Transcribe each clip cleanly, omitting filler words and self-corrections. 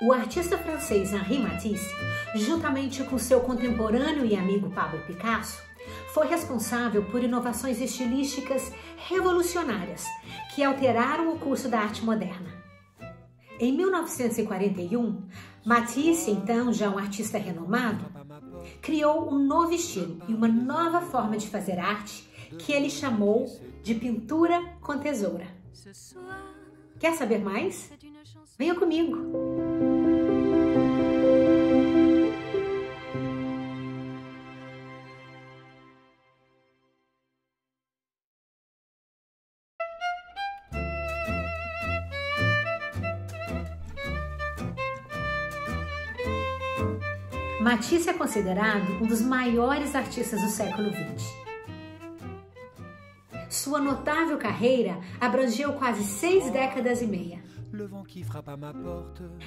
O artista francês Henri Matisse, juntamente com seu contemporâneo e amigo Pablo Picasso, foi responsável por inovações estilísticas revolucionárias que alteraram o curso da arte moderna. Em 1941, Matisse, então já um artista renomado, criou um novo estilo e uma nova forma de fazer arte que ele chamou de pintura com tesoura. Quer saber mais? Venha comigo! Matisse é considerado um dos maiores artistas do século XX. Sua notável carreira abrangeu quase 6 décadas e meia.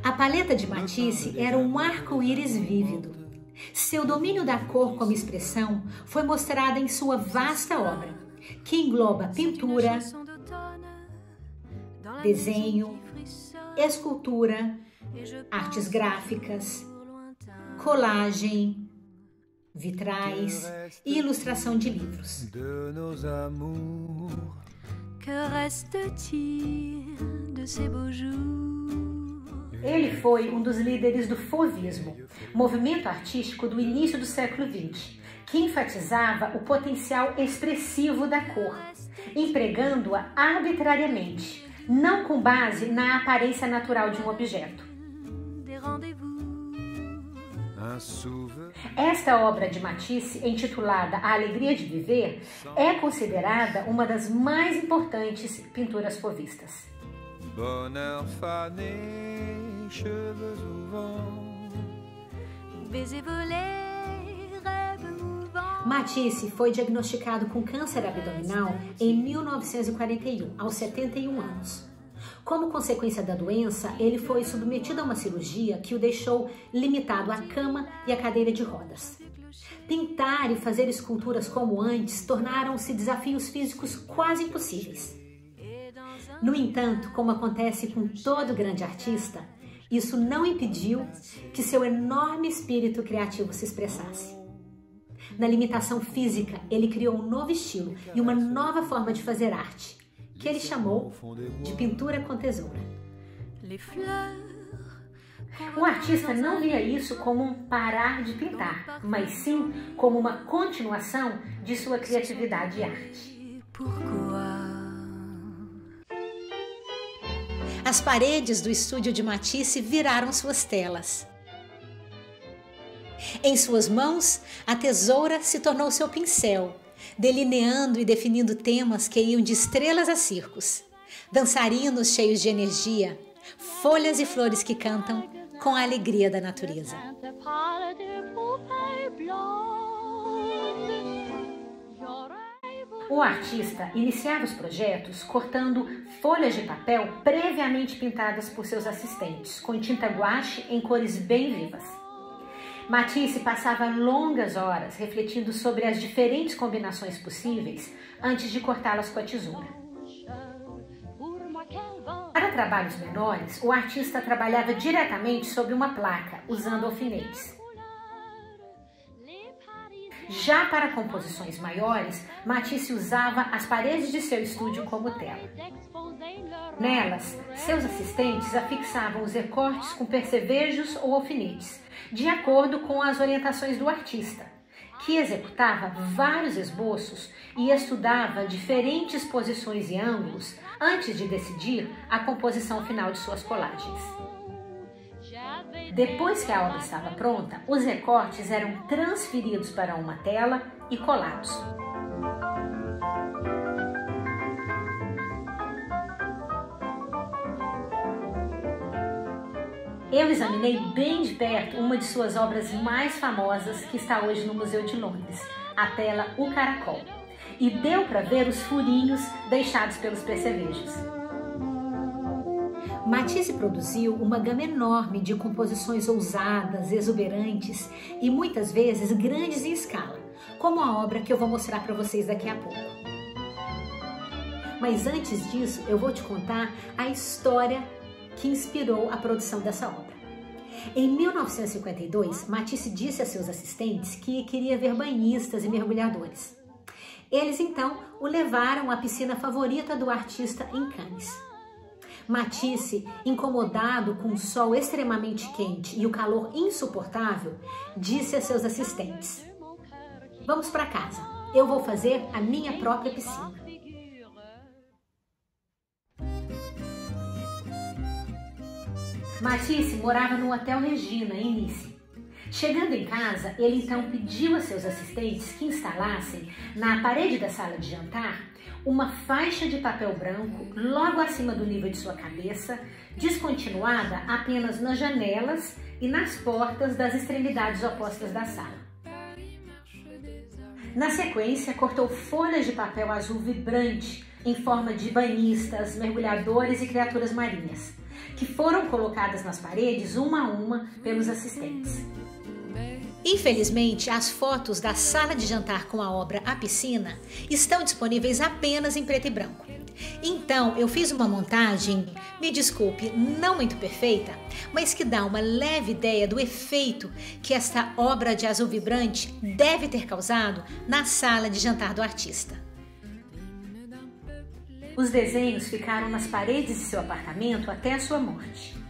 A paleta de Matisse era um arco-íris vívido. Seu domínio da cor como expressão foi mostrado em sua vasta obra, que engloba pintura, desenho, escultura, artes gráficas, colagem, vitrais e ilustração de livros. Ele foi um dos líderes do Fauvismo, movimento artístico do início do século XX, que enfatizava o potencial expressivo da cor, empregando-a arbitrariamente, não com base na aparência natural de um objeto. Esta obra de Matisse, intitulada A Alegria de Viver, é considerada uma das mais importantes pinturas fauvistas. Matisse foi diagnosticado com câncer abdominal em 1941, aos 71 anos. Como consequência da doença, ele foi submetido a uma cirurgia que o deixou limitado à cama e à cadeira de rodas. Pintar e fazer esculturas como antes tornaram-se desafios físicos quase impossíveis. No entanto, como acontece com todo grande artista, isso não impediu que seu enorme espírito criativo se expressasse. Na limitação física, ele criou um novo estilo e uma nova forma de fazer arte, que ele chamou de pintura com tesoura. O artista não via isso como um parar de pintar, mas sim como uma continuação de sua criatividade e arte. As paredes do estúdio de Matisse viraram suas telas. Em suas mãos, a tesoura se tornou seu pincel, delineando e definindo temas que iam de estrelas a circos, dançarinos cheios de energia, folhas e flores que cantam com a alegria da natureza. O artista iniciava os projetos cortando folhas de papel previamente pintadas por seus assistentes, com tinta guache em cores bem vivas. Matisse passava longas horas refletindo sobre as diferentes combinações possíveis antes de cortá-las com a tesoura. Para trabalhos menores, o artista trabalhava diretamente sobre uma placa, usando alfinetes. Já para composições maiores, Matisse usava as paredes de seu estúdio como tela. Nelas, seus assistentes afixavam os recortes com percevejos ou alfinetes, de acordo com as orientações do artista, que executava vários esboços e estudava diferentes posições e ângulos antes de decidir a composição final de suas colagens. Depois que a obra estava pronta, os recortes eram transferidos para uma tela e colados. Eu examinei bem de perto uma de suas obras mais famosas que está hoje no Museu de Londres, a tela O Caracol, e deu para ver os furinhos deixados pelos percevejos. Matisse produziu uma gama enorme de composições ousadas, exuberantes e muitas vezes grandes em escala, como a obra que eu vou mostrar para vocês daqui a pouco. Mas antes disso, eu vou te contar a história que inspirou a produção dessa obra. Em 1952, Matisse disse a seus assistentes que queria ver banhistas e mergulhadores. Eles então o levaram à piscina favorita do artista em Cannes. Matisse, incomodado com o sol extremamente quente e o calor insuportável, disse a seus assistentes: "Vamos para casa, eu vou fazer a minha própria piscina." Matisse morava no Hotel Regina, em Nice. Chegando em casa, ele então pediu a seus assistentes que instalassem na parede da sala de jantar uma faixa de papel branco logo acima do nível de sua cabeça, descontinuada apenas nas janelas e nas portas das extremidades opostas da sala. Na sequência, cortou folhas de papel azul vibrante em forma de banhistas, mergulhadores e criaturas marinhas, que foram colocadas nas paredes uma a uma pelos assistentes. Infelizmente, as fotos da sala de jantar com a obra A Piscina estão disponíveis apenas em preto e branco. Então, eu fiz uma montagem, me desculpe, não muito perfeita, mas que dá uma leve ideia do efeito que esta obra de azul vibrante deve ter causado na sala de jantar do artista. Os desenhos ficaram nas paredes de seu apartamento até a sua morte.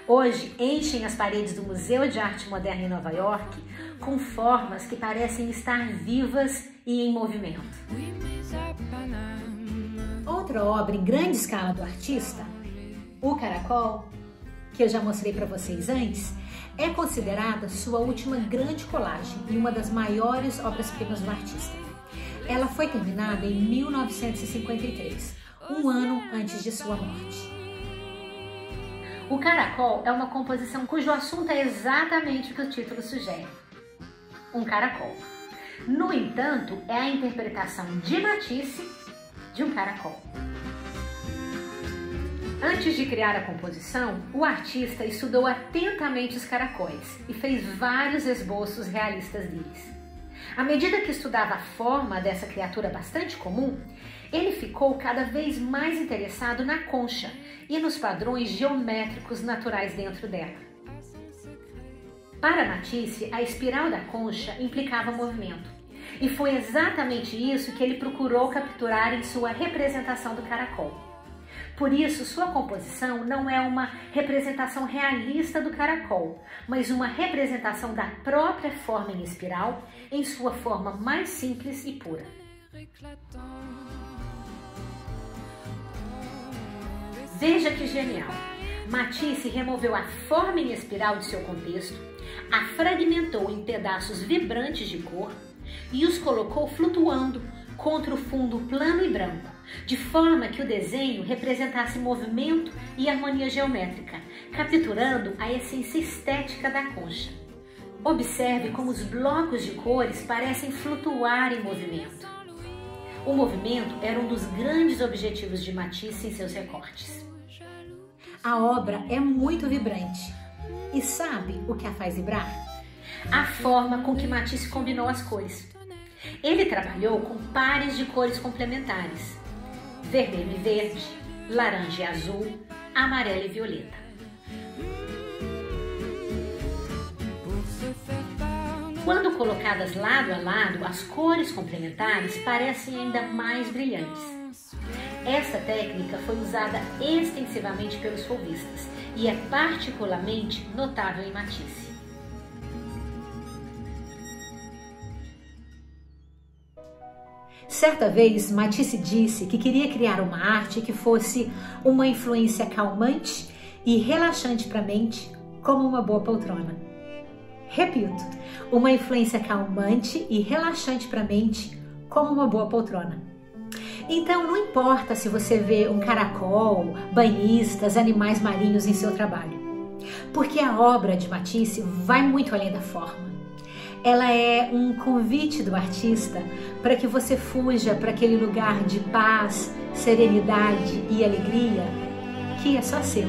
Hoje, enchem as paredes do Museu de Arte Moderna em Nova York com formas que parecem estar vivas e em movimento. Outra obra em grande escala do artista, O Caracol, que eu já mostrei para vocês antes, é considerada sua última grande colagem e uma das maiores obras-primas do artista. Ela foi terminada em 1953, um ano antes de sua morte. O Caracol é uma composição cujo assunto é exatamente o que o título sugere: um caracol. No entanto, é a interpretação de Matisse de um caracol. Antes de criar a composição, o artista estudou atentamente os caracóis e fez vários esboços realistas deles. À medida que estudava a forma dessa criatura bastante comum, ele ficou cada vez mais interessado na concha e nos padrões geométricos naturais dentro dela. Para Matisse, a espiral da concha implicava movimento, e foi exatamente isso que ele procurou capturar em sua representação do caracol. Por isso, sua composição não é uma representação realista do caracol, mas uma representação da própria forma em espiral em sua forma mais simples e pura. Veja que genial! Matisse removeu a forma em espiral de seu contexto, a fragmentou em pedaços vibrantes de cor e os colocou flutuando contra o fundo plano e branco, de forma que o desenho representasse movimento e harmonia geométrica, capturando a essência estética da concha. Observe como os blocos de cores parecem flutuar em movimento. O movimento era um dos grandes objetivos de Matisse em seus recortes. A obra é muito vibrante. E sabe o que a faz vibrar? A forma com que Matisse combinou as cores. Ele trabalhou com pares de cores complementares: vermelho e verde, laranja e azul, amarelo e violeta. Quando colocadas lado a lado, as cores complementares parecem ainda mais brilhantes. Esta técnica foi usada extensivamente pelos fauvistas e é particularmente notável em Matisse. Certa vez, Matisse disse que queria criar uma arte que fosse uma influência calmante e relaxante para a mente, como uma boa poltrona. Repito, uma influência calmante e relaxante para a mente, como uma boa poltrona. Então, não importa se você vê um caracol, banhistas, animais marinhos em seu trabalho, porque a obra de Matisse vai muito além da forma. Ela é um convite do artista para que você fuja para aquele lugar de paz, serenidade e alegria que é só seu.